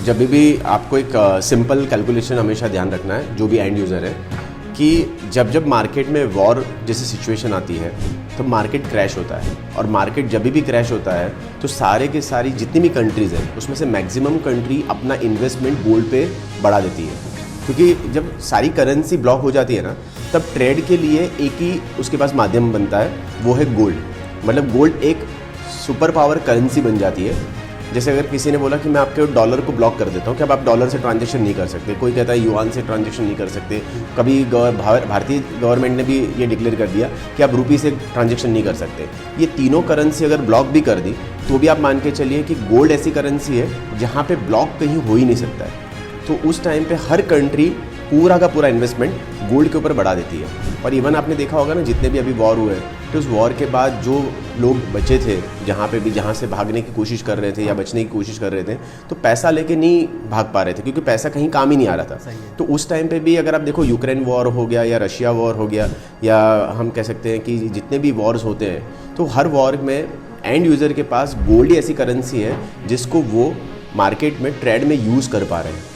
जब भी आपको एक सिंपल कैलकुलेशन हमेशा ध्यान रखना है, जो भी एंड यूज़र है, कि जब जब मार्केट में वॉर जैसी सिचुएशन आती है तो मार्केट क्रैश होता है। और मार्केट जब भी क्रैश होता है तो सारे के सारी जितनी भी कंट्रीज़ हैं उसमें से मैक्सिमम कंट्री अपना इन्वेस्टमेंट गोल्ड पे बढ़ा देती है, क्योंकि जब सारी करेंसी ब्लॉक हो जाती है ना, तब ट्रेड के लिए एक ही उसके पास माध्यम बनता है, वो है गोल्ड। मतलब गोल्ड एक सुपर पावर करेंसी बन जाती है। जैसे अगर किसी ने बोला कि मैं आपके डॉलर को ब्लॉक कर देता हूँ कि अब आप डॉलर से ट्रांजैक्शन नहीं कर सकते, कोई कहता है युआन से ट्रांजैक्शन नहीं कर सकते, कभी भारतीय गवर्नमेंट ने भी ये डिक्लेयर कर दिया कि आप रुपी से ट्रांजैक्शन नहीं कर सकते। ये तीनों करेंसी अगर ब्लॉक भी कर दी तो भी आप मान के चलिए कि गोल्ड ऐसी करेंसी है जहाँ पे ब्लॉक कहीं हो ही नहीं सकता है। तो उस टाइम पे हर कंट्री पूरा का पूरा इन्वेस्टमेंट गोल्ड के ऊपर बढ़ा देती है। और इवन आपने देखा होगा ना, जितने भी अभी वॉर हुए तो उस वॉर के बाद जो लोग बचे थे, जहाँ से भागने की कोशिश कर रहे थे या बचने की कोशिश कर रहे थे, तो पैसा लेके नहीं भाग पा रहे थे क्योंकि पैसा कहीं काम ही नहीं आ रहा था। तो उस टाइम पे भी अगर आप देखो, यूक्रेन वॉर हो गया या रशिया वॉर हो गया, या हम कह सकते हैं कि जितने भी वॉर्स होते हैं, तो हर वॉर में एंड यूज़र के पास गोल्ड ही ऐसी करेंसी है जिसको वो मार्केट में ट्रेड में यूज़ कर पा रहे हैं।